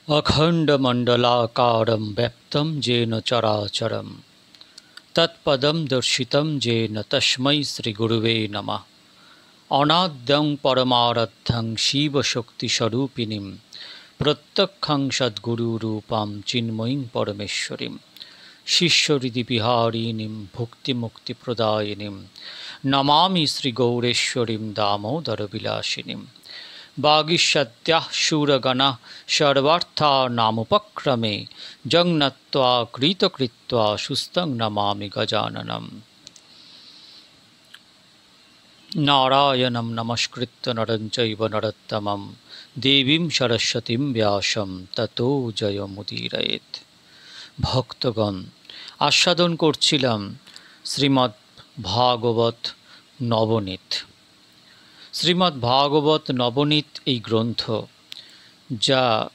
अखण्डमण्डलाकारं व्याप्तं येन चराचरं तत्पदं दर्शितं येन तस्मै श्रीगुरुवे नमः। अनाद्यं परमाराध्यं शिवशक्तिस्वरूपिणीं प्रत्यक्षं सद्गुरुरूपां चिन्मयीं परमेश्वरीं शिष्यहृदिविहारिणीं भुक्तिमुक्तिप्रदायिनीं नमामि श्रीगौरेश्वरीं दामोदरविलासिनीं। वागीशत्याः शूरगणाः सर्वार्थानामुपक्रमे जङ्नत्वा कृतकृत्वा सुस्थं नमामि गजाननम्। नारायणं नमस्कृत्य नरं चैव नरोत्तमं देवीं सरस्वतीं व्यासं ततो जयमुदीरयेत्। भक्तगण, आस्वादन करছিলাম শ্রীমদ্ ভাগবত নবনীত। শ্রীমদ্ ভাগবত নবনীত এই গ্রন্থ, যা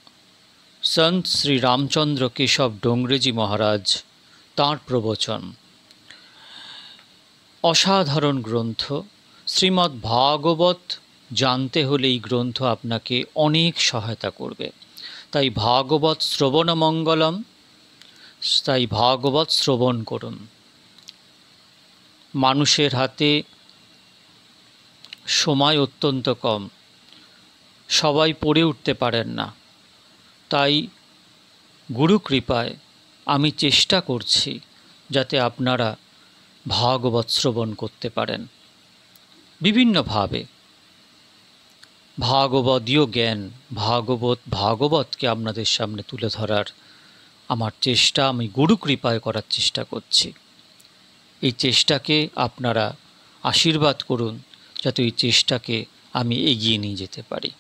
সন্ত শ্রী রামচন্দ্র কেশব ডোংরেজি মহারাজ তাঁর প্রবচন। অসাধারণ গ্রন্থ। শ্রীমদ্ ভাগবত জানতে হলে এই গ্রন্থ আপনাকে অনেক সহায়তা করবে। তাই ভাগবত শ্রবণ মঙ্গলম, তাই ভাগবত শ্রবণ করুন। মানুষের হাতে সময় অত্যন্ত কম, সবাই পড়ে উঠতে পারেন না। তাই গুরু কৃপায় আমি চেষ্টা করছি যাতে আপনারা ভাগবত শ্রবণ করতে পারেন। বিভিন্নভাবে ভাগবদীয় জ্ঞান, ভাগবতকে আপনাদের সামনে তুলে ধরার আমার চেষ্টা আমি গুরু কৃপায় করার চেষ্টা করছি। এই চেষ্টাকে আপনারা আশীর্বাদ করুন যাতে এই চেষ্টাকে আমি এগিয়ে নিয়ে যেতে পারি।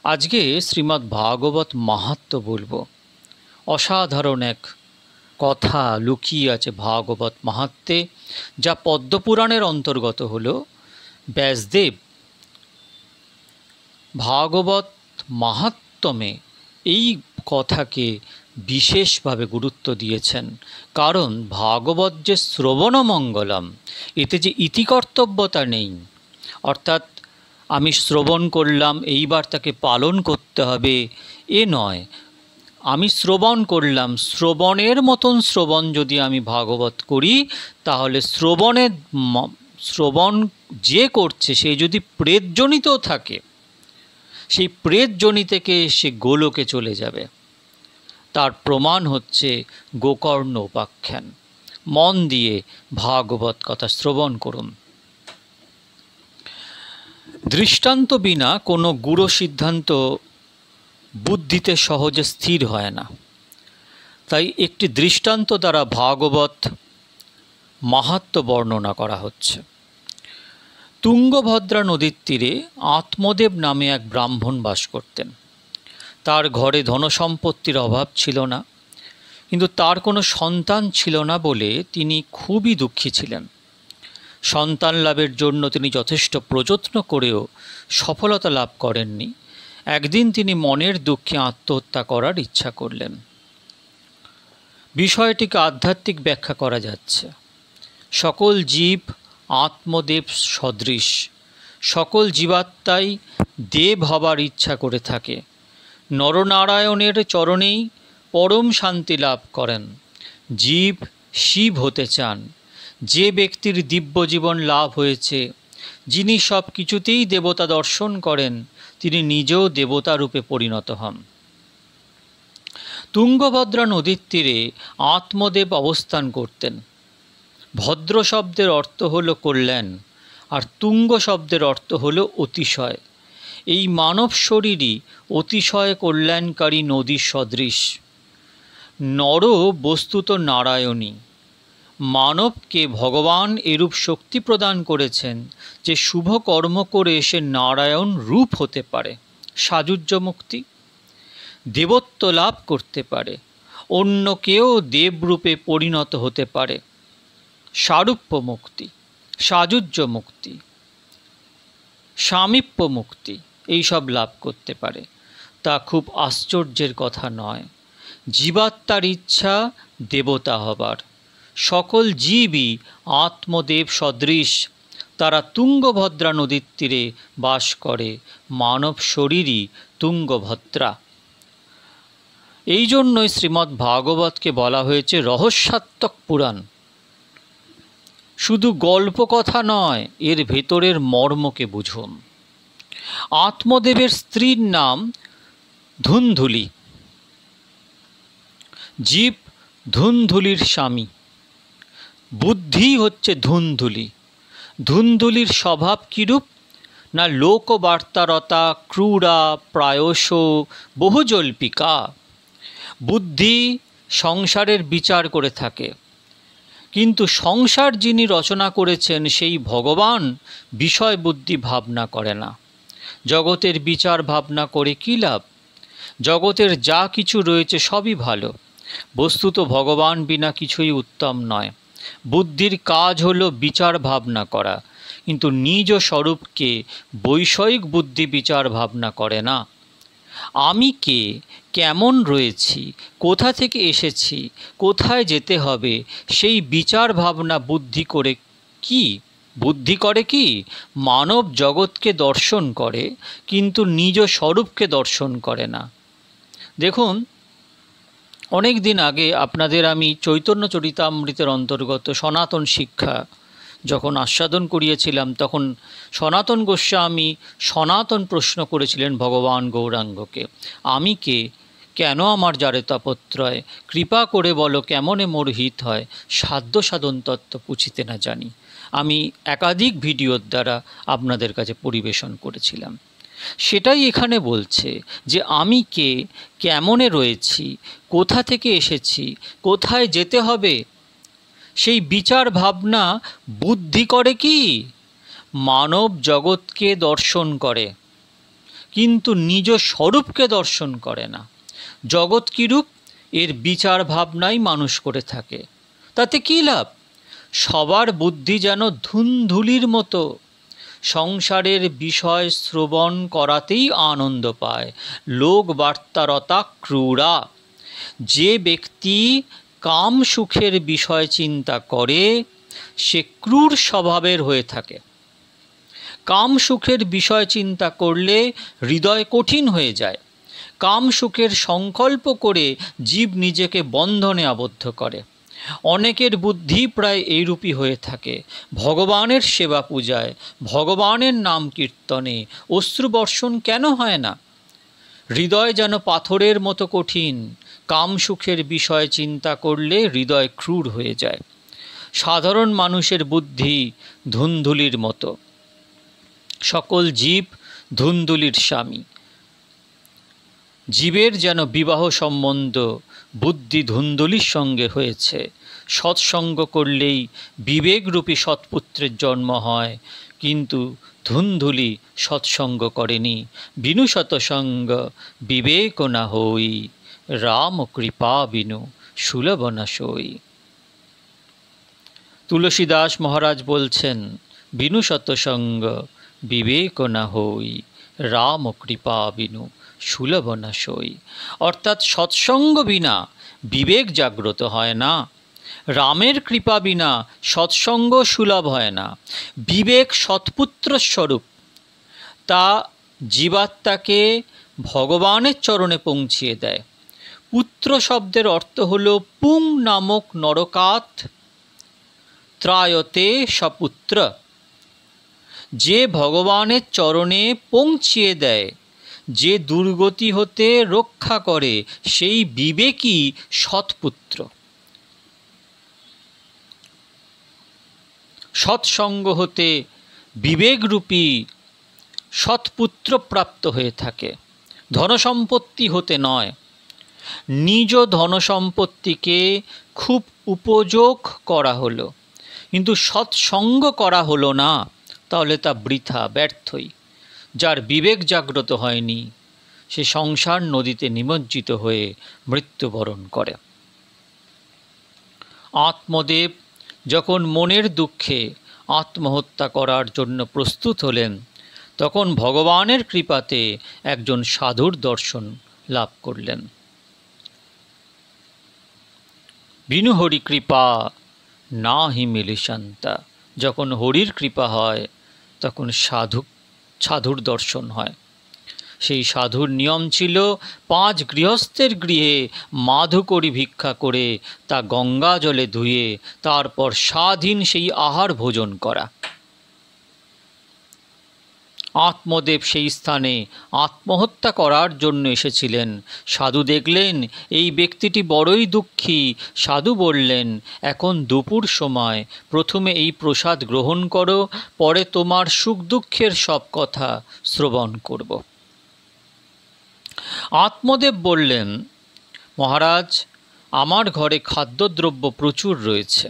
আজকে শ্রীমদ্ ভাগবত মাহাত্ম্য বলবো। অসাধারণ এক কথা লুকিয়ে আছে ভাগবত মাহাত্ম্যে, যা পদ্মপুরাণের অন্তর্গত হল। ব্যাসদেব ভাগবত মাহাত্ম্যে এই কথাকে বিশেষভাবে গুরুত্ব দিয়েছেন, কারণ ভাগবত যে শ্রবণ মঙ্গলম, এতে যে ইতিকর্তব্যতা নেই, অর্থাৎ আমি শ্রবণ করলাম এইবার তাকে পালন করতে হবে এ নয়। আমি শ্রবণ করলাম, শ্রবণের মতন শ্রবণ যদি আমি ভাগবত করি, তাহলে শ্রবণ যে করছে সে যদি প্রেতজনিত থাকে, সেই প্রেতজনি থেকে সে গোলোকে চলে যাবে। তার প্রমাণ হচ্ছে গোকর্ণ উপাখ্যান। মন দিয়ে ভাগবত কথা শ্রবণ করুন। দৃষ্টান্ত বিনা কোনো গূঢ় সিদ্ধান্ত বুদ্ধিতে সহজে স্থির হয় না। তাই একটি দৃষ্টান্ত দ্বারা ভাগবত মাহাত্ম্য বর্ণনা করা হচ্ছে। তুঙ্গভদ্রা নদীর তীরে আত্মদেব নামে এক ব্রাহ্মণ বাস করতেন। তার ঘরে ধনসম্পত্তির অভাব ছিল না, কিন্তু তার কোনো সন্তান ছিল না বলে তিনি খুবই দুঃখী ছিলেন। সন্তান লাভের জন্য তিনি যথেষ্ট প্রযত্ন করেও সফলতা লাভ করেননি। একদিন তিনি মনের দুঃখে আত্মহত্যা করার ইচ্ছা করলেন। বিষয়টিকে আধ্যাত্মিক ব্যাখ্যা করা যাচ্ছে। সকল জীব আত্মদেব সদৃশ। সকল জীবাত্মাই দেব হবার ইচ্ছা করে থাকে। নরনারায়ণের চরণেই পরম শান্তি লাভ করেন। জীব শিব হতে চান। যে ব্যক্তির দিব্য জীবন লাভ হয়েছে, যিনি সব কিছুতেই দেবতা দর্শন করেন, তিনি নিজেও দেবতা রূপে পরিণত হন। তুঙ্গভদ্রা নদীর তীরে আত্মদেব অবস্থান করতেন। ভদ্র শব্দের অর্থ হল কল্যাণ, আর তুঙ্গ শব্দের অর্থ হল অতিশয়। এই মানব শরীরই অতিশয় কল্যাণকারী নদীর সদৃশ। নর বস্তুত নারায়ণী। মানবকে ভগবান এরূপ শক্তি প্রদান করেছেন যে শুভ কর্ম করে সে নারায়ণ রূপ হতে পারে, সাযুজ্য মুক্তি, দেবত্ব লাভ করতে পারে, অন্য কেউ দেবরূপে পরিণত হতে পারে, সারূপ্য মুক্তি, সাযুজ্য মুক্তি, সামীপ্য মুক্তি এইসব লাভ করতে পারে। তা খুব আশ্চর্যের কথা নয়। জীবাত্মার ইচ্ছা দেবতা হবার। সকল জীবই আত্মদেব সদৃশ। তারা তুঙ্গভদ্রা নদীর তীরে বাস করে। মানব শরীরই তুঙ্গভদ্রা। এই জন্যই শ্রীমদ্ ভাগবতকে বলা হয়েছে রহস্যাত্মক পুরাণ। শুধু গল্প কথা নয়, এর ভেতরের মর্মকে বুঝুন। আত্মদেবের স্ত্রীর নাম ধুন্ধুলি। জীব ধুন্ধুলির স্বামী, বুদ্ধি হচ্ছে ধুন্ধুলি। ধুন্ধুলির স্বভাব কীরূপ? না লোকবার্তারতা, ক্রূরা, প্রায়শ বহুজল্পিকা। বুদ্ধি সংসারের বিচার করে থাকে, কিন্তু সংসার যিনি রচনা করেছেন সেই ভগবান বিষয় বুদ্ধি ভাবনা করে না। জগতের বিচার ভাবনা করে কী লাভ? জগতের যা কিছু রয়েছে সবই ভালো, বস্তুত ভগবান বিনা কিছুই উত্তম নয়। বুদ্ধির কাজ হলো বিচার ভাবনা করা, কিন্তু নিজ স্বরূপকে বৈষয়িক বুদ্ধি বিচার ভাবনা করে না। আমি কে, কেমন রয়েছি, কোথা থেকে এসেছি, কোথায় যেতে হবে, সেই বিচার ভাবনা বুদ্ধি করে কি? মানব জগৎকে দর্শন করে, কিন্তু নিজ স্বরূপকে দর্শন করে না। দেখুন, অনেক দিন আগে আপনাদের আমি চৈতন্য চরিতামৃতের অন্তর্গত সনাতন শিক্ষা যখন আস্বাদন করিয়েছিলাম, তখন সনাতন গোস্বামী সনাতন প্রশ্ন করেছিলেন ভগবান গৌরাঙ্গকে, আমি কে, কেন আমার যারে তাপত্রয়, কৃপা করে বলো কেমনে মোর হিত হয়, সাধ্য সাধন তত্ত্ব পুছিতে না জানি। আমি একাধিক ভিডিওর দ্বারা আপনাদের কাছে পরিবেশন করেছিলাম। সেটাই এখানে বলছে যে আমি কে, কেমনে রয়েছি, কোথা থেকে এসেছি, কোথায় যেতে হবে, সেই বিচার ভাবনা বুদ্ধি করে কি? মানব জগৎকে দর্শন করে, কিন্তু নিজ স্বরূপকে দর্শন করে না। জগৎ কীরূপ, এর বিচার ভাবনাই মানুষ করে থাকে। তাতে কী লাভ? সবার বুদ্ধি যেন ধুন্ধুলির মতো, সংসারের বিষয় শ্রবণ করাতেই আনন্দ পায়। লোক বার্তারতা ক্রূরা। যে ব্যক্তি কাম সুখের বিষয় চিন্তা করে সে ক্রূর স্বভাবের হয়ে থাকে। কাম সুখের বিষয় চিন্তা করলে হৃদয় কঠিন হয়ে যায়। কাম সুখের সংকল্প করে জীব নিজেকে বন্ধনে আবদ্ধ করে। অনেকের বুদ্ধি প্রায় এইরূপই হয়ে থাকে। ভগবানের সেবা পূজায়, ভগবানের নাম কীর্তনে অশ্রুবর্ষণ কেন হয় না? হৃদয় যেন পাথরের মতো কঠিন। কাম সুখের বিষয় চিন্তা করলে হৃদয় ক্রূর হয়ে যায়। সাধারণ মানুষের বুদ্ধি ধুন্ধুলির মতো। সকল জীব ধুন্ধুলির স্বামী। জীবের যেন বিবাহ সম্বন্ধ বুদ্ধি ধুন্ধুলির সঙ্গে হয়েছে। সৎসঙ্গ করলেই বিবেকরূপী সৎপুত্রের জন্ম হয়, কিন্তু ধুন্ধুলি সৎসঙ্গ করেনি। বিনু সৎসঙ্গ বিবেক না হই, রাম কৃপা বিনু সুলভ না সই। তুলসীদাস মহারাজ বলছেন, বিনু সৎসঙ্গ বিবেক না হই, রাম কৃপা বিনু সুলভ না সই। অর্থাৎ সৎসঙ্গ বিনা বিবেক জাগ্রত হয় না, রামের কৃপা বিনা সৎসঙ্গ সুলভ হয় না। বিবেক সৎপুত্র স্বরূপ, তা জীবাত্মাকে ভগবানের চরণে পৌঁছিয়ে দেয়। পুত্র শব্দের অর্থ হল পুং নামক নরকাত ত্রায়তে সপুত্র। যে ভগবানের চরণে পৌঁছিয়ে দেয়, যে দুর্গতি হতে রক্ষা করে, সেই বিবেকই সৎপুত্র। সৎসঙ্গ হতে বিবেকরূপী সৎপুত্র প্রাপ্ত হয়ে থাকে, ধনসম্পত্তি হতে নয়। নিজ ধনসম্পত্তিকে খুব উপযোগ করা হলো, কিন্তু সৎসঙ্গ করা হলো না, তাহলে তা বৃথা, ব্যর্থই। যার বিবেক জাগ্রত হয়নি সে সংসার নদীতে নিমজ্জিত হয়ে মৃত্যুবরণ করে। আত্মদেব যখন মনের দুঃখে আত্মহত্যা করার জন্য প্রস্তুত হলেন, তখন ভগবানের কৃপাতে একজন সাধুর দর্শন লাভ করলেন। বিনু হরি কৃপা না হি মিলি শান্তা। যখন হরির কৃপা হয় তখন সাধুর দর্শন হয়। সেই সাধুর নিয়ম ছিল 5 গৃহস্থের গৃহে মাধুকরী ভিক্ষা করে তা গঙ্গা জলে ধুয়ে তারপর স্বাধীন সেই আহার ভোজন করা। আত্মদেব সেই স্থানে আত্মহত্যা করার জন্য এসেছিলেন। সাধু দেখলেন এই ব্যক্তিটি বড়ই দুঃখী। সাধু বললেন, এখন দুপুর সময়, প্রথমে এই প্রসাদ গ্রহণ করো, পরে তোমার সুখ দুঃখের সব কথা শ্রবণ করব। আত্মদেব বললেন, মহারাজ, আমার ঘরে খাদ্যদ্রব্য প্রচুর রয়েছে,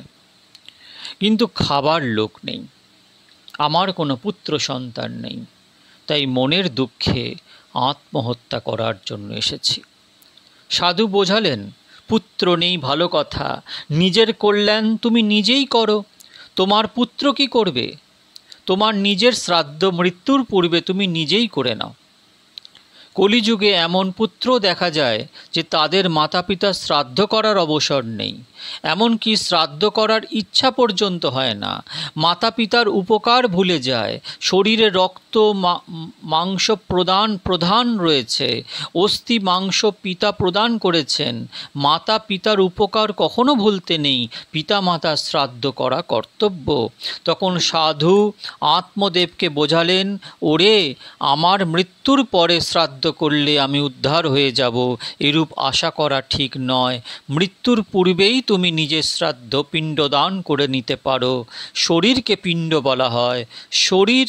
কিন্তু খাবার লোক নেই। আমার কোনো পুত্র সন্তান নেই, তাই মনের দুঃখে আত্মহত্যা করার জন্য এসেছি। সাধু বোঝালেন, পুত্র নেই ভালো কথা, নিজের কল্যাণ তুমি নিজেই করো। তোমার পুত্র কি করবে? তোমার নিজের শ্রাদ্ধ মৃত্যুর পূর্বে তুমি নিজেই করে নাও। কলিযুগে এমন পুত্র দেখা যায় যে তাদের মাতা পিতার শ্রাদ্ধ করার অবসর নেই, এমনকি শ্রাদ্ধ করার ইচ্ছা পর্যন্ত হয় না। মাতা পিতার উপকার ভুলে যায়। শরীরে রক্ত মাংস প্রদান রয়েছে, অস্থি মাংস পিতা প্রদান করেছেন। মাতা পিতার উপকার কখনো ভুলতে নেই, পিতা মাতার শ্রাদ্ধ করা কর্তব্য। তখন সাধু আত্মদেবকে বোঝালেন, ওরে, আমার মৃত্যুর পরে শ্রাদ্ধ করলে আমি উদ্ধার হয়ে যাব, এরূপ আশা করা ঠিক নয়। মৃত্যুর পূর্বেই তুমি নিজের শ্রাদ্ধ পিণ্ডদান করে নিতে পারো। শরীরকে পিণ্ড বলা হয়। শরীর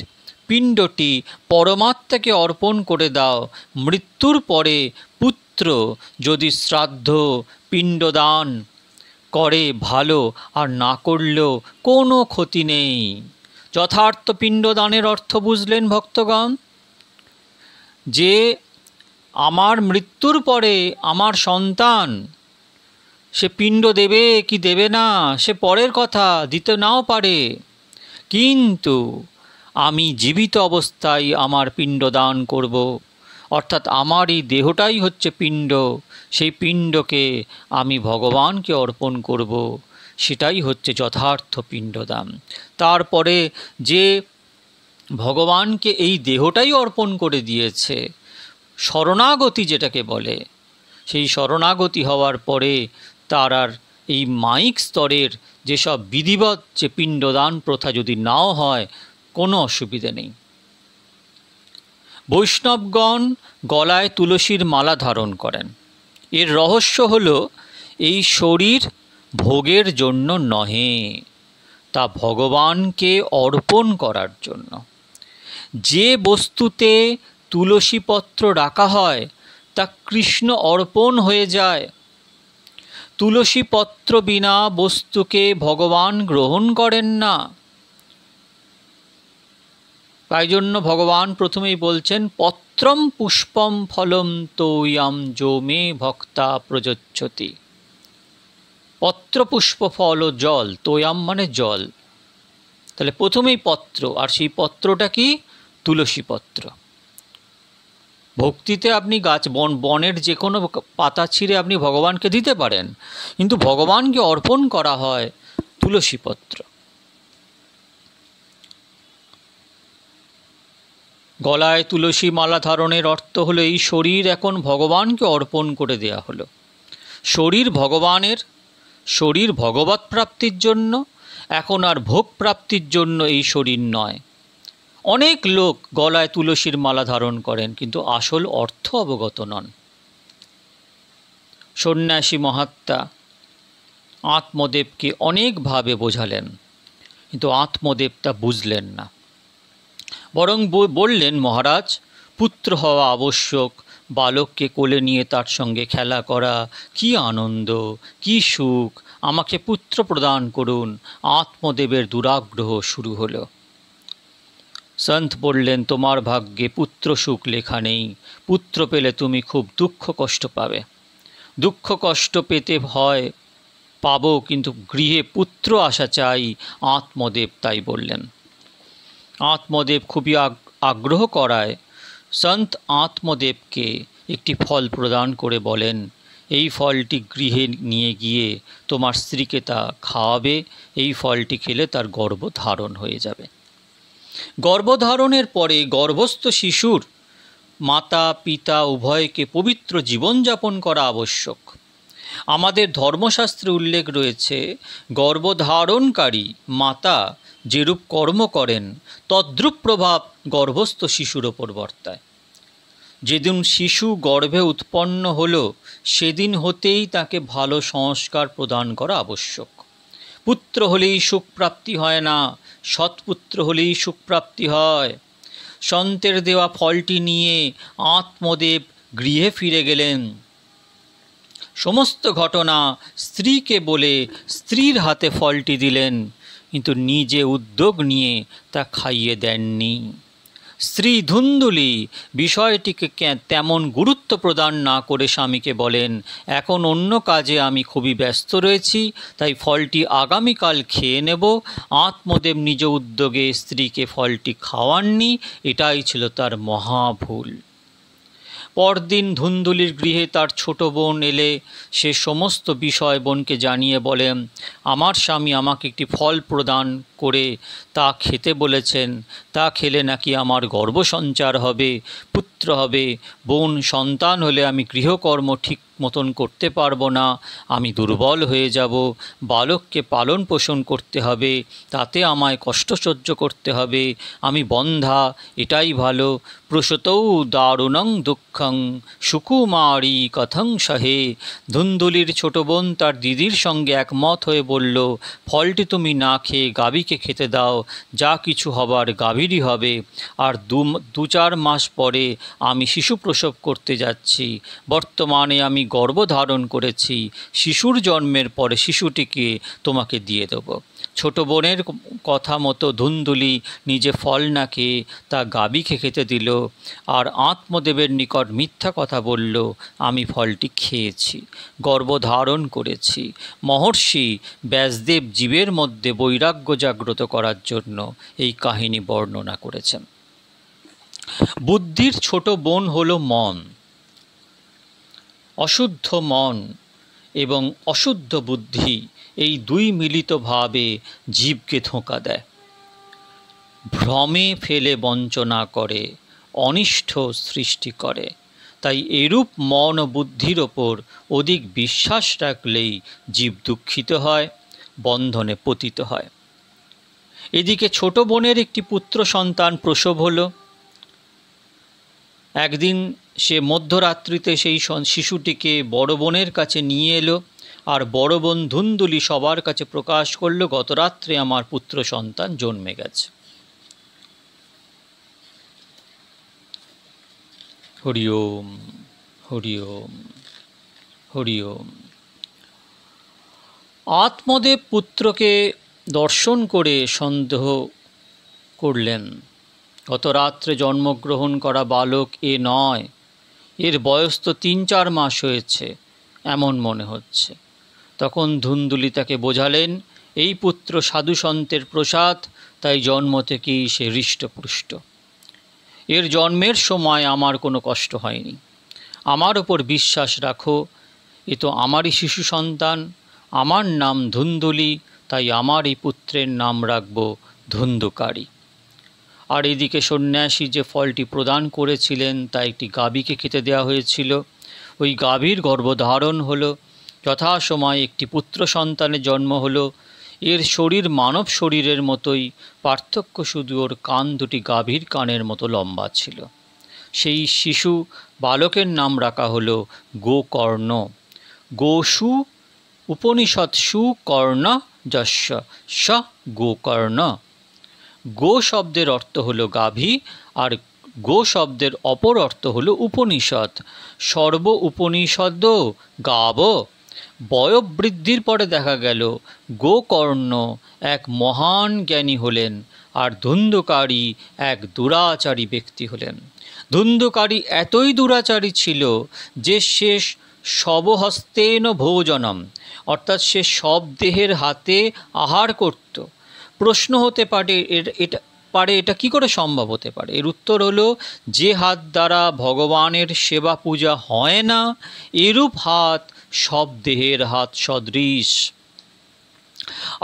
পিণ্ডটি পরমাত্মাকে অর্পণ করে দাও। মৃত্যুর পরে পুত্র যদি শ্রাদ্ধ পিণ্ডদান করে ভালো, আর না করলেও কোনো ক্ষতি নেই। যথার্থ পিণ্ডদানের অর্থ বুঝলেন ভক্তগণ? যে আমার মৃত্যুর পরে আমার সন্তান সে পিণ্ড দেবে কি দেবে না সে পরের কথা, দিতে নাও পারে, কিন্তু আমি জীবিত অবস্থায় আমার পিণ্ড দান করব। অর্থাৎ আমার এই দেহটাই হচ্ছে পিণ্ড, সেই পিণ্ডকে আমি ভগবানকে অর্পণ করব, সেটাই হচ্ছে যথার্থ পিণ্ডদান। তারপরে যে ভগবানকে এই দেহটাই অর্পণ করে দিয়েছে, শরণাগতি যেটাকে বলে, সেই শরণাগতি হওয়ার পরে তার আর এই মাইক স্তরের যেসব বিধিবৎ যে পিণ্ডদান প্রথা যদি নাও হয়, কোনো অসুবিধে নেই। বৈষ্ণবগণ গলায় তুলসীর মালা ধারণ করেন। এর রহস্য হল, এই শরীর ভোগের জন্য নহে, তা ভগবানকে অর্পণ করার জন্য। যে বস্তুতে তুলসীপত্র রাখা হয় তা কৃষ্ণ অর্পণ হয়ে যায়। তুলসীপত্র বিনা বস্তুকে ভগবান গ্রহণ করেন না। তাই জন্য ভগবান প্রথমেই বলছেন, পত্রম পুষ্পম ফলম তোয়াম যো মে ভক্তা প্রযচ্ছতি। পত্র পুষ্প ফল ও জল, তোয়াম মানে জল। তাহলে প্রথমেই পত্র, আর সেই পত্রটা কি? তুলসী পত্র। ভক্তিতে আপনি বনের যে কোনো পাতা ছিঁড়ে আপনি ভগবানকে দিতে পারেন, কিন্তু ভগবানকে অর্পণ করা হয় তুলসী পত্র। গলায় তুলসী মালা ধারণের অর্থ হলো, এই শরীর এখন ভগবানকে অর্পণ করে দেয়া হলো। শরীর ভগবানের, শরীর ভগবৎ প্রাপ্তির জন্য, এখন আর ভোগ প্রাপ্তির জন্য এই শরীর নয়। অনেক লোক গলায় তুলসীর মালা ধারণ করেন, কিন্তু আসল অর্থ অবগত নন। সন্ন্যাসী মহাত্মা আত্মদেবকে অনেকভাবে বোঝালেন, কিন্তু আত্মদেব তা বুঝলেন না। বরং বললেন, মহারাজ, পুত্র হওয়া আবশ্যক। বালককে কোলে নিয়ে তার সঙ্গে খেলা করা কি আনন্দ, কি সুখ! আমাকে পুত্র প্রদান করুন। আত্মদেবের দুরাগ্রহ শুরু হলো। সন্ত বললেন, তোমার ভাগ্যে পুত্র সুখ লেখা নেই। পুত্র পেলে তুমি খুব দুঃখ কষ্ট পাবে। দুঃখ কষ্ট পেতে হয়, পাবো, কিন্তু গৃহে পুত্র আসা চাই। আত্মদেব তাই বললেন। আত্মদেব খুবই আগ্রহ করায় সন্ত আত্মদেবকে একটি ফল প্রদান করে বলেন, এই ফলটি গৃহে নিয়ে গিয়ে তোমার স্ত্রীকে তা খাওয়াবে। এই ফলটি খেলে তার গর্ভধারণ হয়ে যাবে। গর্ভধারণের পরে গর্ভস্থ শিশুর মাতা পিতা উভয়কে পবিত্র জীবনযাপন করা আবশ্যক। আমাদের ধর্মশাস্ত্রে উল্লেখ রয়েছে, গর্ভধারণকারী মাতা যেরূপ কর্ম করেন তদ্রূপ প্রভাব গর্ভস্থ শিশুর ওপর বর্তায়। যেদিন শিশু গর্ভে উৎপন্ন হলো সেদিন হতেই তাকে ভালো সংস্কার প্রদান করা আবশ্যক। পুত্র হলেই সুখ প্রাপ্তি হয় না, সৎপুত্র হলেই সুখ প্রাপ্তি হয়। সন্তের দেওয়া ফলটি নিয়ে আত্মদেব গৃহে ফিরে গেলেন। সমস্ত ঘটনা স্ত্রীকে বলে স্ত্রীর হাতে ফলটি দিলেন, কিন্তু নিজে উদ্যোগ নিয়ে তা খাইয়ে দেননি। স্ত্রী ধুন্দুলি বিষয়টিকে তেমন গুরুত্ব প্রদান না করে স্বামীকে বলেন, এখন অন্য কাজে আমি খুবই ব্যস্ত রয়েছি, তাই ফলটি আগামীকাল খেয়ে নেব। আত্মদেব নিজ উদ্যোগে স্ত্রীকে ফলটি খাওয়াননি, এটাই ছিল তার মহাভুল। পরদিন ধুন্দুলির গৃহে তার ছোট বোন এলে সে সমস্ত বিষয় বোনকে জানিয়ে বলেন, আমার স্বামী আমাকে একটি ফল প্রদান করে তা খেতে বলেছেন, তা খেলে নাকি আমার গর্ভসঞ্চার হবে, পুত্র হবে। বোন, সন্তান হলে আমি গৃহকর্ম ঠিক মতন করতে পারবো না, আমি দুর্বল হয়ে যাব, বালককে পালন পোষণ করতে হবে, তাতে আমায় কষ্ট সহ্য করতে হবে, আমি বন্ধ্যা, এটাই ভালো। প্রসূতৌ দারুণং দুঃখং সুকুমারী কথং সহে। ধুন্দুলির ছোট বোন তার দিদির সঙ্গে একমত হয়ে বলল, ফলটি তুমি না খেয়ে গাভীকে খেতে দাও, যা কিছু হবার গাভীরই হবে। আর দু চার মাস পরে আমি শিশু প্রসব করতে যাচ্ছি। বর্তমানে আমি গর্ভধারণ করেছি, শিশুর জন্মের পরে শিশুটিকে তোমাকে দিয়ে দেব। ছোট বোনের কথা মতো ধুন্দুলি নিজে ফল না খেয়ে তা গাভীকে খেতে দিল, আর আত্মদেবের নিকট মিথ্যা কথা বলল, আমি ফলটি খেয়েছি, গর্ভধারণ করেছি। মহর্ষি ব্যাসদেব জীবের মধ্যে বৈরাগ্য জাগ্রত করার জন্য এই কাহিনী বর্ণনা করেছেন। বুদ্ধির ছোট বোন হল মন। অশুদ্ধ মন এবং অশুদ্ধ বুদ্ধি, এই দুই মিলিতভাবে জীবকে ধোঁকা দেয়, ভ্রমে ফেলে বঞ্চনা করে, অনিষ্ট সৃষ্টি করে। তাই এরূপ মন ও বুদ্ধির ওপর অধিক বিশ্বাস রাখলেই জীব দুঃখিত হয়, বন্ধনে পতিত হয়। এদিকে ছোট বোনের একটি পুত্র সন্তান প্রসব হলো। একদিন সে মধ্যরাত্রিতে সেই শিশুটিকে বড় বোনের কাছে নিয়ে এলো, আর বড় বোন ধুন্দুলি সবার কাছে প্রকাশ করলো, গত রাত্রে আমার পুত্র সন্তান জন্মে গেছে। হরি ওম, হরি ওম, হরি ওম। আত্মদেব পুত্রকে দর্শন করে সন্দেহ করলেন, গত রাত্রে জন্মগ্রহণ করা বালক এ নয়, এর বয়স তো 3-4 মাস হয়েছে, এমন মনে হচ্ছে। তখন ধুন্দুলি তাকে বোঝালেন, এই পুত্র সাধু সন্তের প্রসাদ, তাই জন্ম থেকেই সে হৃষ্টপুষ্ট। এর জন্মের সময় আমার কোনো কষ্ট হয়নি, আমার ওপর বিশ্বাস রাখো, এ তো আমারই শিশু সন্তান, আমার নাম ধুন্দুলি, তাই আমার এই পুত্রের নাম রাখব ধুন্ধুকারী। আর এদিকে সন্ন্যাসী যে ফলটি প্রদান করেছিলেন তা একটি গাভীকে খেতে দেওয়া হয়েছিল। ওই গাভীর গর্ভধারণ হলো, যথাসময়ে একটি পুত্র সন্তানের জন্ম হলো। এর শরীর মানব শরীরের মতোই, পার্থক্য শুধু ওর কান দুটি গাভীর কানের মতো লম্বা ছিল। সেই শিশু বালকের নাম রাখা হলো গোকর্ণ। গোসু উপনিষৎসু কর্ণ যস্য স গোকর্ণ। গো শব্দের অর্থ হলো গাভী, আর গো শব্দের অপর অর্থ হলো উপনিষদ। সর্ব উপনিষদ গাব। বয়োবৃদ্ধির পরে দেখা গেল গোকর্ণ এক মহান জ্ঞানী হলেন, আর ধুন্ধুকারী এক দুরাচারী ব্যক্তি হলেন। ধুন্ধুকারী এতই দুরাচারী ছিল যে সে সবহস্তেন ভোজনম, অর্থাৎ সে সব দেহের হাতে আহার করত। প্রশ্ন হতে পারে এটা কি করে সম্ভব হতে পারে? এর উত্তর হলো, যে হাত দ্বারা ভগবানের সেবা পূজা হয় না, এরূপ হাত সব দেহের হাত সদৃশ।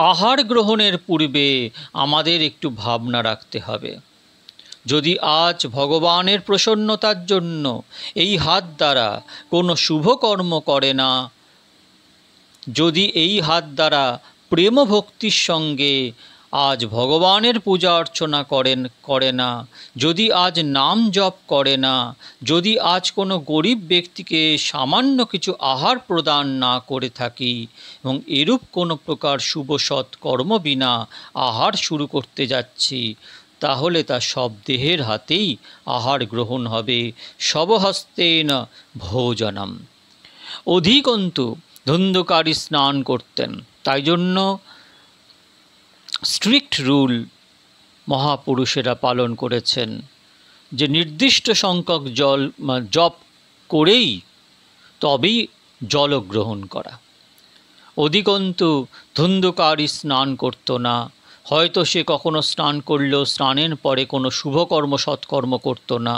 আহার গ্রহণের পূর্বে আমাদের একটু ভাবনা রাখতে হবে। যদি আজ ভগবানের প্রসন্নতার জন্য এই হাত দ্বারা কোনো শুভকর্ম করে না, যদি এই হাত দ্বারা প্রেম ভক্তির সঙ্গে আজ ভগবানের পূজা অর্চনা করে না, যদি আজ নাম জপ করে না, যদি আজ কোনো গরিব ব্যক্তিকে সামান্য কিছু আহার প্রদান না করে থাকি এবং এরূপ কোনো প্রকার শুভ সৎকর্ম বিনা আহার শুরু করতে যাচ্ছি, তাহলে তা সব দেহের হাতেই আহার গ্রহণ হবে। শবহস্তেন ভোজনম। অধিকন্তু ধুন্ধুকারী স্নান করতেন। তাই জন্য স্ট্রিক্ট রুল মহাপুরুষেরা পালন করেছেন যে নির্দিষ্ট সংখ্যক জপ করেই তবেই জল গ্রহণ করা। অধিকন্তু ধুন্ধুকারী স্নান করতো না। হয়তো সে কখনো স্নান করলেও স্নানের পরে কোনো শুভকর্ম সৎকর্ম করতো না,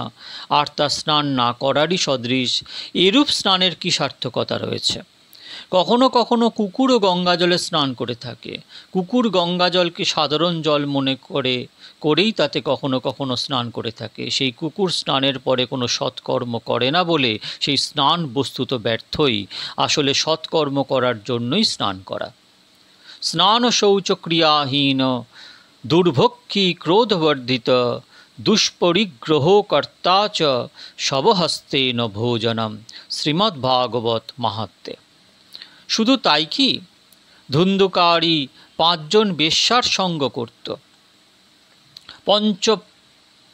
আর তা স্নান না করারই সদৃশ। এরূপ স্নানের কী সার্থকতা রয়েছে? কখনো কখনো কুকুরও গঙ্গা জলে স্নান করে থাকে। কুকুর গঙ্গা জলকে সাধারণ জল মনে করেই তাতে কখনো কখনো স্নান করে থাকে। সেই কুকুর স্নানের পরে কোনো সৎকর্ম করে না বলে সেই স্নান বস্তুত ব্যর্থই। আসলে সৎকর্ম করার জন্যই স্নান করা। স্নান শৌচক্রিয়াহীন দুর্ভক্ষী ক্রোধবর্ধিত দুষ্পরিগ্রহ কর্তা চ শবহস্তেন ভোজনম। শ্রীমদ্ভাগবত মাহাত্ম্যে। শুধু তাই কি, ধুন্ধুকারী 5 জন বেশ্যার সঙ্গ করত।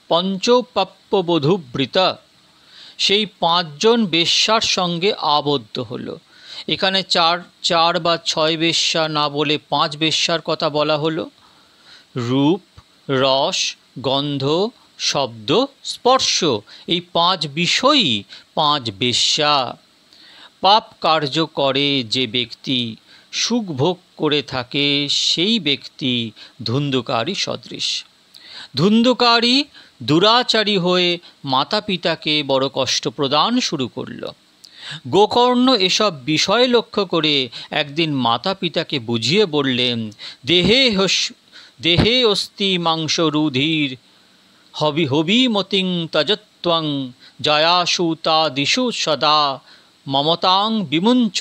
পঞ্চপাপ্যবধূবৃতা, সেই 5 জন বেশ্যার সঙ্গে আবদ্ধ হলো। এখানে 4 বা 6 বেশ্যা না বলে 5 বেশ্যার কথা বলা হলো। রূপ, রস, গন্ধ, শব্দ, স্পর্শ, এই 5 বিষয়ই 5 বেশ্যা। পাপ কার্য করে যে ব্যক্তি, সুখ ভোগ করে থাকে সেই ব্যক্তি ধুন্ধুকারী সদৃশ। ধুন্ধুকারী দুরাচারী হয়ে মাতা পিতাকে বড় কষ্ট প্রদান শুরু করল। গোকর্ণ এসব বিষয় লক্ষ্য করে একদিন মাতা পিতাকে বুঝিয়ে বললেন, দেহে অস্তি মাংস রুধির হবিমতিং তজত্বং জয়াসুতা দিশু সদা মমতাং বিমুঞ্চ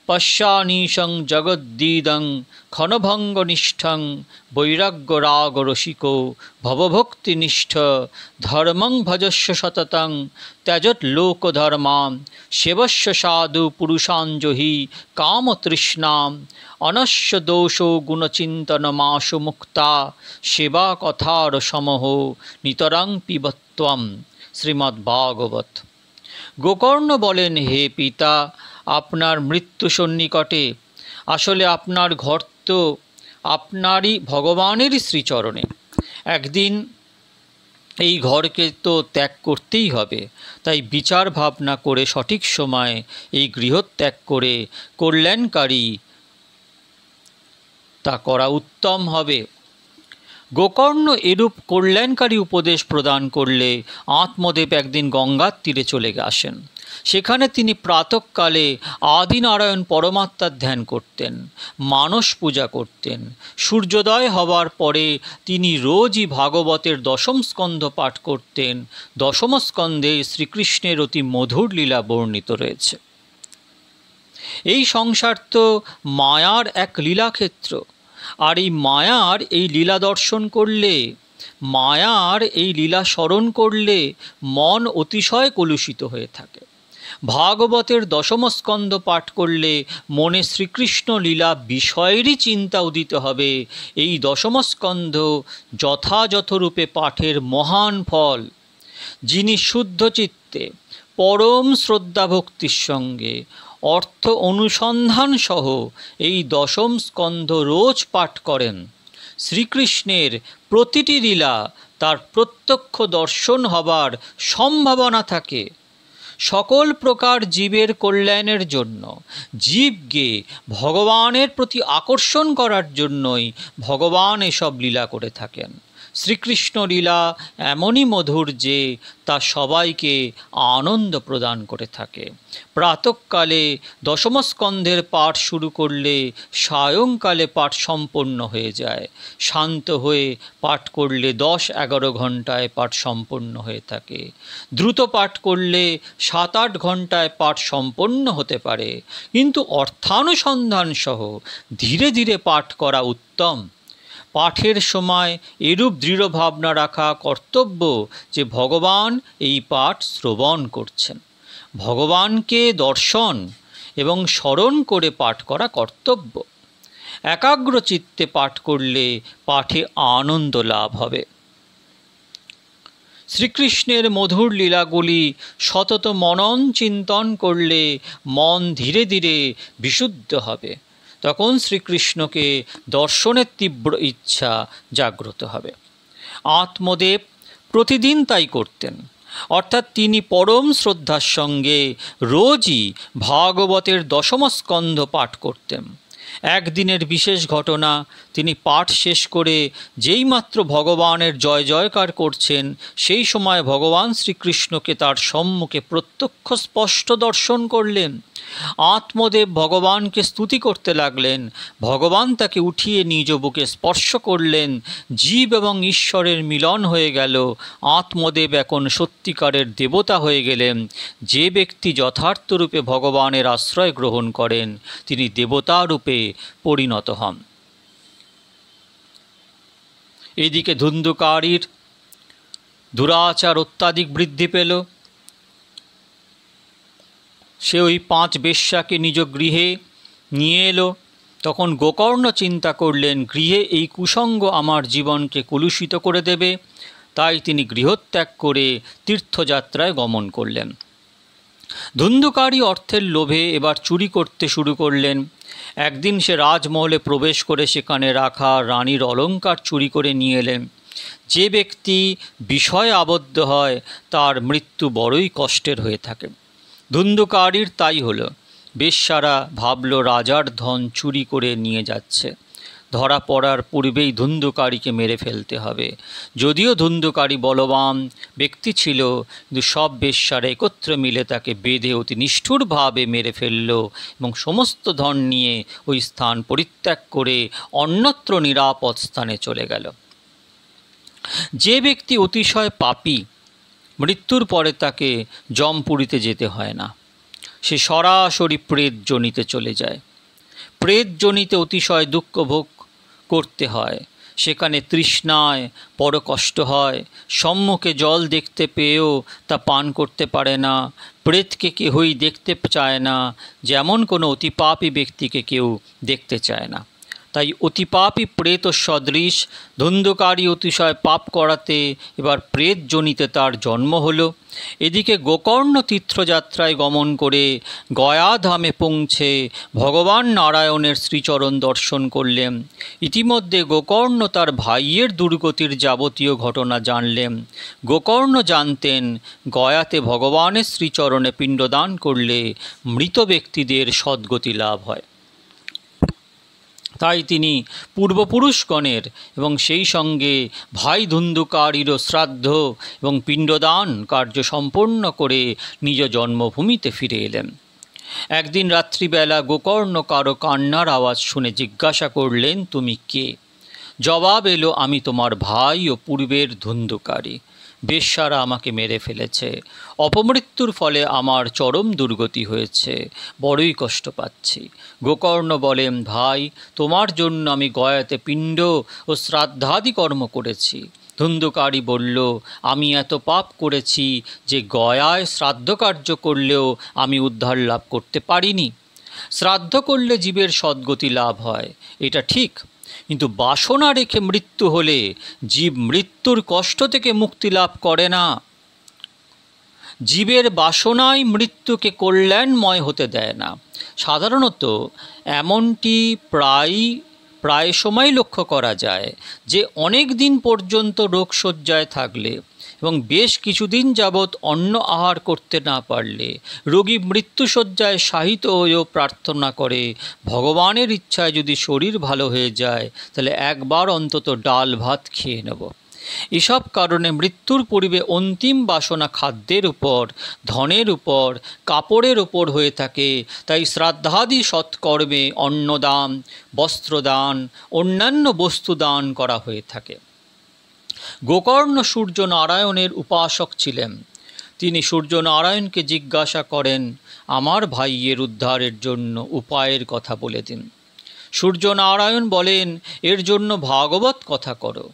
পশ্যানীশং জগদ্দীদং ক্ষণভঙ্গনিষ্ঠং বৈরাগ্যরাগরসিকো ভবভক্তিনিষ্ঠ ধর্মং ভজস্য সততং ত্যজৎ লোকধর্মাম সেবস্য সাধু পুরুষাঞ্জহি কামতৃষ্ণাম অনস্য দোষো গুণচিন্তনমাশু মুক্তা সেবা কথার সমহ নিতরাং পিবত্বম। শ্রীমদ্ভাগবত। গোকর্ণ বলেন, হে পিতা, আপনার মৃত্যু সন্নিকটে। আসলে আপনার ঘর তো আপনারই ভগবানেরই শ্রীচরণে। একদিন এই ঘরকে তো ত্যাগ করতেই হবে। তাই বিচার ভাবনা করে সঠিক সময় এই গৃহত্যাগ করে কল্যাণকারী তা করা উত্তম হবে। গোকর্ণ এরূপ কল্যাণকারী উপদেশ প্রদান করলে আত্মদেব একদিন গঙ্গার তীরে চলে আসেন। সেখানে তিনি প্রাতঃকালে আদিনারায়ণ পরমাত্মার ধ্যান করতেন, মানস পূজা করতেন। সূর্যোদয় হবার পরে তিনি রোজই ভাগবতের 10ম স্কন্ধ পাঠ করতেন। 10ম স্কন্ধে শ্রীকৃষ্ণের অতি মধুর লীলা বর্ণিত রয়েছে। এই সংসার তো মায়ার এক লীলাক্ষেত্র। আর এই মায়ার এই লীলা দর্শন করলে, মায়ার এই লীলা স্মরণ করলে মন অতিশয় কলুষিত হয়ে থাকে। ভাগবতের 10ম স্কন্ধ পাঠ করলে মনে শ্রীকৃষ্ণ লীলা বিষয়েরই চিন্তা উদিত হবে। এই 10ম স্কন্ধ যথাযথরূপে পাঠের মহান ফল। যিনি শুদ্ধ চিত্তে পরম শ্রদ্ধা ভক্তির সঙ্গে অর্থ অনুসন্ধান সহ এই 10ম স্কন্ধ রোজ পাঠ করেন, শ্রীকৃষ্ণের প্রতিটি লীলা তার প্রত্যক্ষ দর্শন হবার সম্ভাবনা থাকে। সকল প্রকার জীবের কল্যাণের জন্য, জীবকে ভগবানের প্রতি আকর্ষণ করার জন্যই ভগবান এসব লীলা করে থাকেন। শ্রীকৃষ্ণ লীলা এমনই মধুর যে তা সবাইকে আনন্দ প্রদান করে থাকে। প্রাতঃকালে দশম স্কন্ধের পাঠ শুরু করলে সায়ংকালে পাঠ সম্পন্ন হয়ে যায়। শান্ত হয়ে পাঠ করলে 10-11 ঘন্টায় পাঠ সম্পন্ন হয়ে থাকে। দ্রুত পাঠ করলে 7-8 ঘন্টায় পাঠ সম্পন্ন হতে পারে, কিন্তু অর্থানুসন্ধান সহ ধীরে ধীরে পাঠ করা উত্তম। পাঠের সময় এরূপ দৃঢ় ভাবনা রাখা কর্তব্য যে ভগবান এই পাঠ শ্রবণ করছেন। ভগবানকে দর্শন এবং স্মরণ করে পাঠ করা কর্তব্য। একাগ্র চিত্তে পাঠ করলে পাঠে আনন্দ লাভ হবে। শ্রীকৃষ্ণের মধুর লীলাগুলি সতত মনন চিন্তন করলে মন ধীরে ধীরে বিশুদ্ধ হবে। তখন শ্রীকৃষ্ণকে দর্শনের তীব্র ইচ্ছা জাগ্রত হবে। আত্মদেব প্রতিদিন তাই করতেন, অর্থাৎ তিনি পরম শ্রদ্ধার সঙ্গে রোজই ভাগবতের দশম স্কন্ধ পাঠ করতেন। একদিনের বিশেষ ঘটনা, তিনি পাঠ শেষ করে যেইমাত্র ভগবানের জয় জয়কার করছেন, সেই সময় ভগবান শ্রীকৃষ্ণকে তার সম্মুখে প্রত্যক্ষ স্পষ্ট দর্শন করলেন। আত্মদেব ভগবানকে স্তুতি করতে লাগলেন। ভগবান তাকে উঠিয়ে নিজ বুকে স্পর্শ করলেন। জীব এবং ঈশ্বরের মিলন হয়ে গেল। আত্মদেব এখন সত্যিকারের দেবতা হয়ে গেলেন। যে ব্যক্তি যথার্থরূপে ভগবানের আশ্রয় গ্রহণ করেন, তিনি দেবতা রূপে পরিণত হন। এদিকে ধুন্ধুকারীর দুরাচার অত্যাধিক বৃদ্ধি পেল। সে ওই 5 বেশ্যাকে নিজ গৃহে নিয়ে এলো। তখন গোকর্ণ চিন্তা করলেন, গৃহে এই কুসঙ্গ আমার জীবনকে কলুষিত করে দেবে। তাই তিনি গৃহত্যাগ করে তীর্থযাত্রায় গমন করলেন। ধুন্ধুকারী অর্থের লোভে এবার চুরি করতে শুরু করলেন। একদিন সে রাজমহলে প্রবেশ করে সেখানে রাখা রানীর অলঙ্কার চুরি করে নিয়ে এলেন। যে ব্যক্তি বিষয়ে আবদ্ধ হয় তার মৃত্যু বড়ই কষ্টের হয়ে থাকে। ধুন্ধুকারীর তাই হলো। বেশ্যারা ভাবল রাজার ধন চুরি করে নিয়ে যাচ্ছে, ধরা পড়ার পূর্বেই ধুন্ধুকারীকে মেরে ফেলতে হবে। যদিও ধুন্ধুকারী বলবান ব্যক্তি ছিল, কিন্তু সব বেশ্যারা একত্রে মিলে তাকে বেঁধে অতি নিষ্ঠুরভাবে মেরে ফেলল এবং সমস্ত ধন নিয়ে ওই স্থান পরিত্যাগ করে অন্যত্র নিরাপদ স্থানে চলে গেল। যে ব্যক্তি অতিশয় পাপী, মৃত্যুর পরে তাকে যমপুরীতে যেতে হয় না, সে সরাসরি প্রেত যোনিতে চলে যায়। প্রেত যোনিতে অতিশয় দুঃখ ভোগ করতে হয়। সেখানে তৃষ্ণায় বড় কষ্ট হয়। সম্মুখে জল দেখতে পেয়েও তা পান করতে পারে না। প্রেতকে কেউই দেখতে চায় না, যেমন কোনো অতিপাপী ব্যক্তিকে কেউ দেখতে চায় না। তাই অতিপাপী প্রেত সদৃশ ধুন্ধুকারী অতিশয় পাপ করাতে এবার প্রেত যোনিতে তার জন্ম হলো। এদিকে গোকর্ণ তীর্থযাত্রায় গমন করে গয়াধামে পৌঁছে ভগবান নারায়ণের শ্রীচরণ দর্শন করলেন। ইতিমধ্যে গোকর্ণ তার ভাইয়ের দুর্গতির যাবতীয় ঘটনা জানলেন। গোকর্ণ জানতেন গয়াতে ভগবানের শ্রীচরণে পিণ্ডদান করলে মৃত ব্যক্তিদের সদ্গতি লাভ হয়। তাই তিনি পূর্বপুরুষগণের এবং সেই সঙ্গে ভাই ধুন্ধুকারীরও শ্রাদ্ধ এবং পিণ্ডদান কার্য সম্পন্ন করে নিজ জন্মভূমিতে ফিরে এলেন। একদিন রাত্রিবেলা গোকর্ণ কারো কান্নার আওয়াজ শুনে জিজ্ঞাসা করলেন, তুমি কে? জবাব এলো, আমি তোমার ভাই ও পূর্বের ধুন্ধুকারী। বেশ্যারা আমাকে মেরে ফেলেছে। অপমৃত্যুর ফলে আমার চরম দুর্গতি হয়েছে, বড়ই কষ্ট পাচ্ছি। গোকর্ণ বলেন, ভাই, তোমার জন্য আমি গয়াতে পিণ্ড ও শ্রাদ্ধাদি কর্ম করেছি। ধুন্ধুকারী বলল, আমি এত পাপ করেছি যে গয়ায় শ্রাদ্ধ কার্য করলেও আমি উদ্ধার লাভ করতে পারিনি। শ্রাদ্ধ করলে জীবের সদ্গতি লাভ হয়, এটা ঠিক, কিন্তু বাসনা রেখে মৃত্যু হলে জীব মৃত্যুর কষ্ট থেকে মুক্তি লাভ করে না। জীবের বাসনাই মৃত্যুকে কল্যাণময় হতে দেয় না। সাধারণত এমনটি প্রায় সময় লক্ষ্য করা যায় যে অনেক দিন পর্যন্ত রোগশয্যায় থাকলে এবং বেশ কিছুদিন যাবৎ অন্ন আহার করতে না পারলে রোগী মৃত্যুশয্যায় শায়িত হয়েও প্রার্থনা করে, ভগবানের ইচ্ছায় যদি শরীর ভালো হয়ে যায় তাহলে একবার অন্তত ডাল ভাত খেয়ে নেব। এসব কারণে মৃত্যুর পূর্বে অন্তিম বাসনা খাদ্যের উপর, ধনের উপর, কাপড়ের উপর হয়ে থাকে। তাই শ্রাদ্ধাদি সৎকর্মে অন্নদান, বস্ত্রদান, অন্যান্য বস্তু দান করা হয়ে থাকে। গোকর্ণ সূর্য নারায়ণের উপাসক ছিলেন। তিনি সূর্য নারায়ণকে জিজ্ঞাসা করেন, আমার ভাইয়ের উদ্ধারের জন্য উপায়ের কথা বলে দিন। সূর্য নারায়ণ বলেন, এর জন্য ভাগবত কথা করো।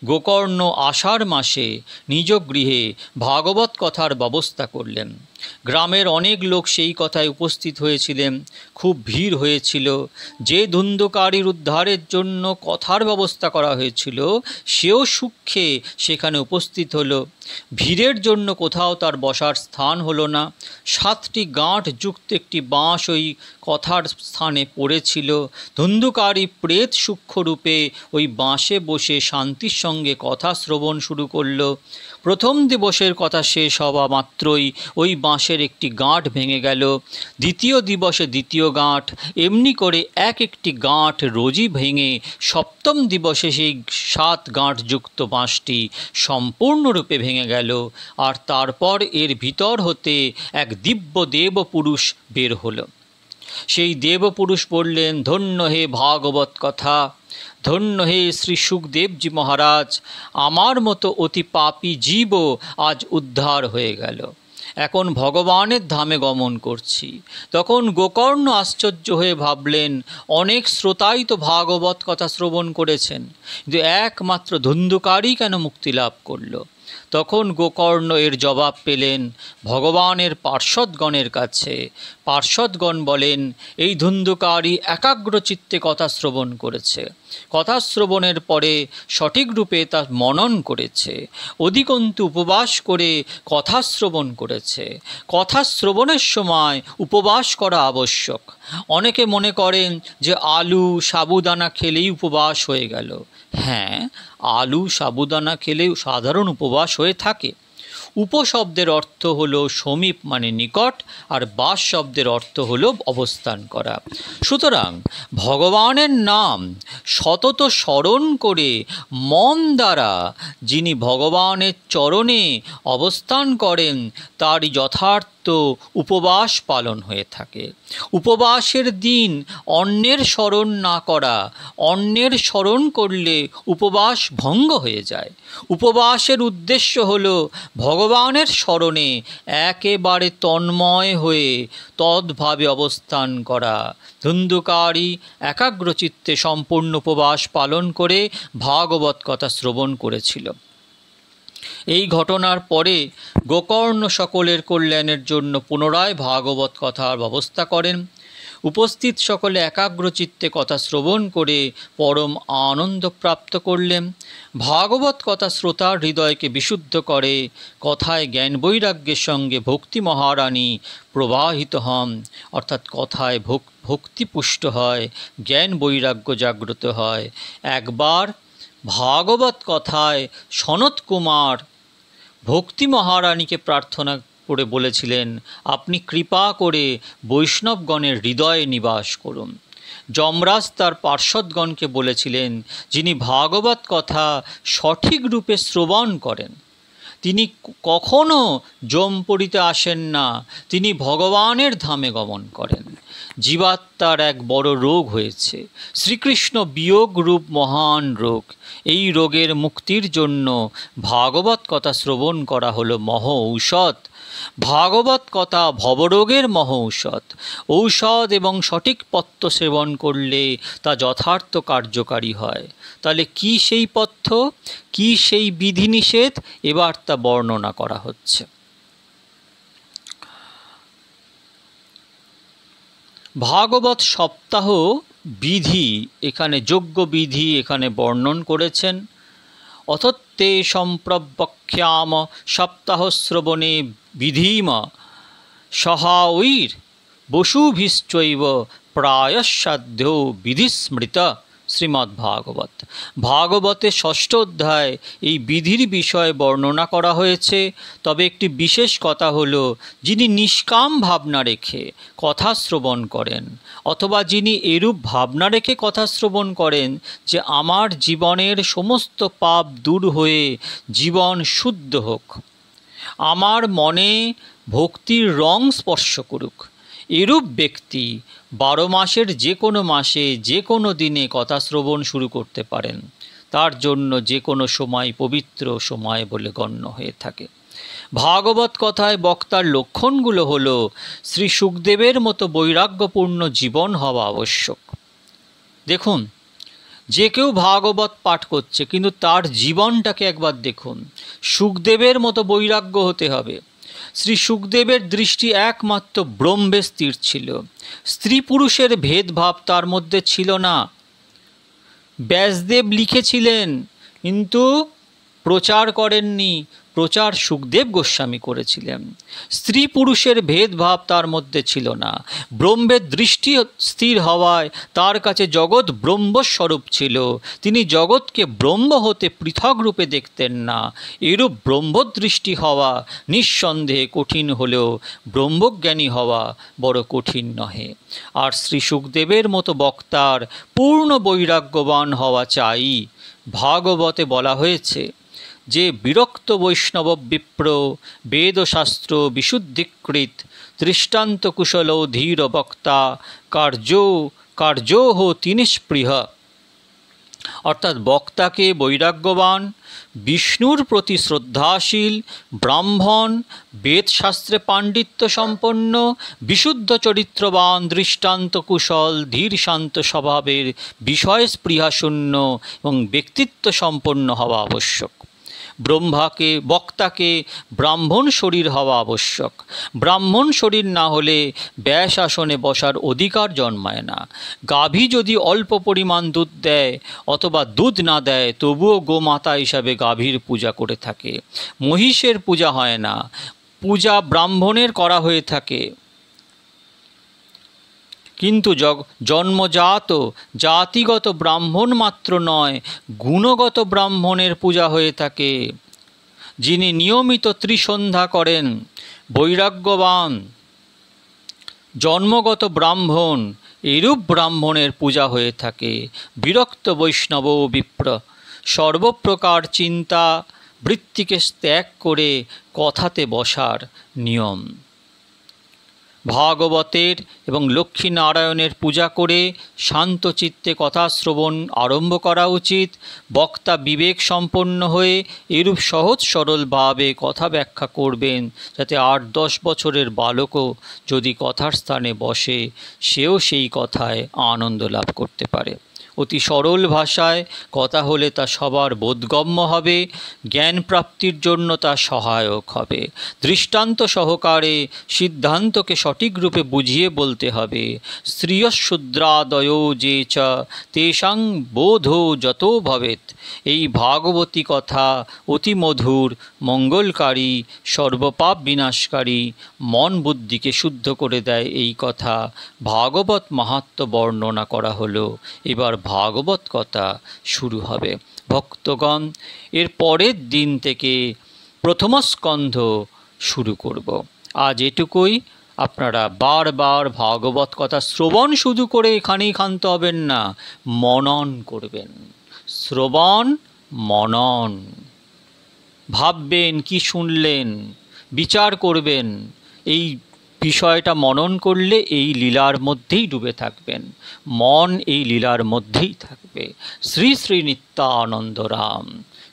গোকর্ণ আষাঢ় মাসে নিজ গৃহে ভাগবত কথার ব্যবস্থা করলেন। গ্রামের অনেক লোক সেই কথায় উপস্থিত হয়েছিলেন। খুব ভিড় হয়েছিল। যে ধুন্ধুকারীর উদ্ধারের জন্য কথার ব্যবস্থা করা হয়েছিল সেও সূক্ষ্মে সেখানে উপস্থিত হলো। ভিড়ের জন্য কোথাও তার বসার স্থান হলো না। 7টি গাঁট যুক্ত একটি বাঁশ ওই কথার স্থানে পড়েছিল। ধুন্ধুকারী প্রেত সূক্ষ্মরূপে ওই বাঁশে বসে শান্তির সঙ্গে কথা শ্রবণ শুরু করল। প্রথম দিবসের কথা শেষ হওয়া মাত্রই ওই বাঁশের একটি গাঁট ভেঙে গেল। দ্বিতীয় দিবসে দ্বিতীয় গাঁট, এমনি করে এক একটি গাঁট রোজই ভেঙে সপ্তম দিবসে সেই 7 গাঁট যুক্ত বাঁশটি সম্পূর্ণরূপে ভেঙে গেল। আর তারপর এর ভিতর হতে এক দিব্য দেব পুরুষ বের হলো। সেই দেবপুরুষ বললেন, ধন্য হে ভাগবত কথা, ধন্য হে শ্রী সুখদেবজি মহারাজ, আমার মতো অতি পাপী জীবও আজ উদ্ধার হয়ে গেল। এখন ভগবানের ধামে গমন করছি। তখন গোকর্ণ আশ্চর্য হয়ে ভাবলেন, অনেক শ্রোতাই তো ভাগবত কথা শ্রবণ করেছেন, কিন্তু একমাত্র ধুন্ধুকারী কেন মুক্তি লাভ করল? তখন গোকর্ণ এর জবাব পেলেন ভগবানের পার্ষদগণের কাছে। পার্ষদগণ বলেন, এই ধুন্ধুকারী একাগ্রচিত্তে কথা শ্রবণ করেছে। কথা শ্রবণের পরে সঠিক রূপে তা মনন করেছে। অধিকন্তু উপবাস করে কথা শ্রবণ করেছে। কথা শ্রবণের সময় উপবাস করা আবশ্যক। অনেকে মনে করেন যে আলু সাবুদানা খেলেই উপবাস হয়ে গেল। হ্যাঁ, আলু সাবুদানা খেলেও সাধারণ উপবাস হয়ে থাকে। উপশব্দের অর্থ হলো সমীপ মানে নিকট, আর বাস শব্দের অর্থ হলো অবস্থান করা। সুতরাং ভগবানের নাম সতত স্মরণ করে মন দ্বারা যিনি ভগবানের চরণে অবস্থান করেন তারই যথার্থ উপবাস পালন হয়ে থাকে। উপবাসের দিন অন্যের স্মরণ না করা, অন্যের স্মরণ করলে উপবাস ভঙ্গ হয়ে যায়। উপবাসের উদ্দেশ্য হল ভগবানের স্মরণে একেবারে তন্ময় হয়ে তদ্ভাবে অবস্থান করা। ধুন্ধুকারী একাগ্রচিত্তে সম্পূর্ণ উপবাস পালন করে ভাগবত কথা শ্রবণ করেছিল। এই ঘটনার পরে গোকর্ণ সকলের কল্যাণের জন্য পুনরায় ভাগবত কথার ব্যবস্থা করেন। উপস্থিত সকলে একাগ্রচিত্তে কথা শ্রবণ করে পরম আনন্দ প্রাপ্ত করলেন। ভাগবত কথা শ্রোতার হৃদয়কে বিশুদ্ধ করে। কথায় জ্ঞান বৈরাগ্যের সঙ্গে ভক্তি মহারানী প্রবাহিত হন, অর্থাৎ কথায় ভক্তিপুষ্ট হয়, জ্ঞান বৈরাগ্য জাগ্রত হয়। একবার ভাগবত কথায় সনত কুমার ভক্তি মহারানীকে প্রার্থনা করে বলেছিলেন, আপনি কৃপা করে বৈষ্ণবগণের হৃদয়ে নিবাস করুন। যমরাজ তার পার্ষদগণকে বলেছিলেন, যিনি ভাগবত কথা সঠিক রূপে শ্রবণ করেন তিনি কখনো যমপুরীতে আসেন না, তিনি ভগবানের ধামে গমন করেন। জীবাত্মার এক বড় রোগ হয়েছে, শ্রীকৃষ্ণ বিয়োগ রূপ মহান রোগ। এই রোগের মুক্তির জন্য ভাগবত কথা শ্রবণ করা হলো মহা ঔষধ। ভাগবত কথা ভবরোগের মহা ঔষধ। ঔষধ এবং সঠিক পথ্য সেবন করলে তা যথার্থ কার্যকারী হয়। তাহলে কি সেই পথ্য, কি সেই বিধিনিষেধ, এবার তা বর্ণনা করা হচ্ছে। ভাগবত সপ্তাহ বিধি, এখানে যজ্ঞ বিধি এখানে বর্ণন করেছেন। অথত্তে সম্প্রবক্ষ্যাম সপ্তাহশ্রবণে বিধিম সহাঐর বসুভিশ্চৈব প্রায়সাধ্য বিধিস্মৃত শ্রীমদ্ ভাগবত। ভাগবতের ষষ্ঠ অধ্যায় এই বিধির বিষয়ে বর্ণনা করা হয়েছে। তবে একটি বিশেষ কথা হলো, যিনি নিষ্কাম ভাবনা রেখে কথা শ্রবণ করেন, অথবা যিনি এরূপ ভাবনা রেখে কথা শ্রবণ করেন যে আমার জীবনের সমস্ত পাপ দূর হয়ে জীবন শুদ্ধ হোক, আমার মনে ভক্তির রং স্পর্শ করুক, এরূপ ব্যক্তি 12 মাসের যে কোনো মাসে যে কোনো দিনে কথা শ্রবণ শুরু করতে পারেন। তার জন্য যে কোনো সময় পবিত্র সময় বলে গণ্য হয়ে থাকে। ভাগবত কথায় বক্তার লক্ষণগুলো হলো, শ্রী শুকদেবের মতো বৈরাগ্যপূর্ণ জীবন হওয়া আবশ্যক। দেখুন, যে কেউ ভাগবত পাঠ করছে, কিন্তু তার জীবনটাকে একবার দেখুন। শুকদেবের মতো বৈরাগ্য হতে হবে। শ্রী শুকদেবের দৃষ্টি একমাত্র ব্রহ্মে স্থির ছিল। স্ত্রী পুরুষের ভেদভাব তার মধ্যে ছিল না। ব্যাসদেব লিখেছিলেন কিন্তু প্রচার করেননি, প্রচার শুকদেব গোস্বামী করেছিলেন। স্ত্রী পুরুষের ভেদভাব তার মধ্যে ছিল না। ব্রহ্মের দৃষ্টি স্থির হওয়ায় তার কাছে জগৎ ব্রহ্মস্বরূপ ছিল। তিনি জগৎকে ব্রহ্ম হতে পৃথক রূপে দেখতেন না। এরূপ ব্রহ্মদৃষ্টি হওয়া নিঃসন্দেহে কঠিন হলেও ব্রহ্মজ্ঞানী হওয়া বড় কঠিন নহে। আর শ্রী শুকদেবের মতো বক্তার পূর্ণ বৈরাগ্যবান হওয়া চাই। ভাগবতে বলা হয়েছে যে বিরক্ত বৈষ্ণব বিপ্র বেদশাস্ত্র বিশুদ্ধিকৃত দৃষ্টান্ত কুশল ধীর বক্তা কার্যো তিনিস্পৃহ। অর্থাৎ বক্তাকে বৈরাগ্যবান, বিষ্ণুর প্রতি শ্রদ্ধাশীল, ব্রাহ্মণ, বেদশাস্ত্রে পাণ্ডিত্য সম্পন্ন, বিশুদ্ধ চরিত্রবান, দৃষ্টান্ত কুশল, ধীর শান্ত স্বভাবের, বিষয় স্পৃহাশূন্য এবং ব্যক্তিত্ব সম্পন্ন হওয়া আবশ্যক। বক্তাকে ব্রাহ্মণ শরীর হওয়া আবশ্যক। ব্রাহ্মণ শরীর না হলে ব্যাস আসনে বসার অধিকার জন্মায় না। গাভী যদি অল্প পরিমাণ দুধ দেয় অথবা দুধ না দেয়, তবুও গোমাতা হিসাবে গাভীর পূজা করে থাকে। মহিষের পূজা হয় না, পূজা ব্রাহ্মণের করা হয়ে থাকে। কিন্তু জন্মজাত জাতিগত ব্রাহ্মণ মাত্র নয়, গুণগত ব্রাহ্মণের পূজা হয়ে থাকে। যিনি নিয়মিত ত্রিসন্ধ্যা করেন, বৈরাগ্যবান, জন্মগত ব্রাহ্মণ, এরূপ ব্রাহ্মণের পূজা হয়ে থাকে। বিরক্ত বৈষ্ণব বিপ্র সর্বপ্রকার চিন্তা বৃত্তিকে ত্যাগ করে কথাতে বসার নিয়ম। ভাগবতের এবং লক্ষ্মীনারায়ণের পূজা করে শান্ত চিত্তে কথা শ্রবণ আরম্ভ করা উচিত। বক্তা বিবেক সম্পন্ন হয়ে এরূপ সহজ সরলভাবে কথা ব্যাখ্যা করবেন, যাতে 8-10 বছরের বালকও যদি কথার স্থানে বসে, সেও সেই কথায় আনন্দ লাভ করতে পারে। অতি সরল ভাষায় কথা হলে তা সবার বোধগম্য হবে, জ্ঞান প্রাপ্তির জন্য তা সহায়ক হবে। দৃষ্টান্ত সহকারে সিদ্ধান্তকে সঠিক রূপে বুঝিয়ে বলতে হবে। স্ত্রিয়শূদ্রাদয়ো যে চ তেষাং বোধো যত ভবেৎ। এই ভাগবতী কথা অতি মধুর, মঙ্গলকারী, সর্বপাপ বিনাশকারী, মন বুদ্ধিকে শুদ্ধ করে দেয়। এই কথা ভাগবত মাহাত্ম্য বর্ণনা করা হলো। এবার ভাগবত কথা শুরু হবে। ভক্তগণ, এর পরের দিন থেকে প্রথম স্কন্ধ শুরু করব। আজ এটুকুই। আপনারা বারবার ভাগবত কথা শ্রবণ শুধু করে এখানেই ক্ষান্ত হবেন না, মনন করবেন। শ্রবণ, মনন, ভাববেন কি শুনলেন, বিচার করবেন। এই বিষয়টা মনন করলে এই লীলার মধ্যেই ডুবে থাকবেন, মন এই লীলার মধ্যেই থাকবে। শ্রী শ্রী নিত্যানন্দ রাম,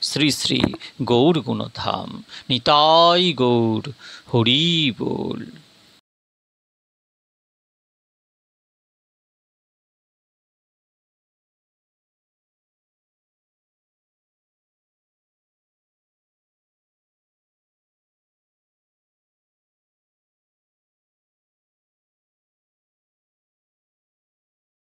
শ্রী শ্রী গৌর গুণধাম, নিতাই গৌর, হরি বল।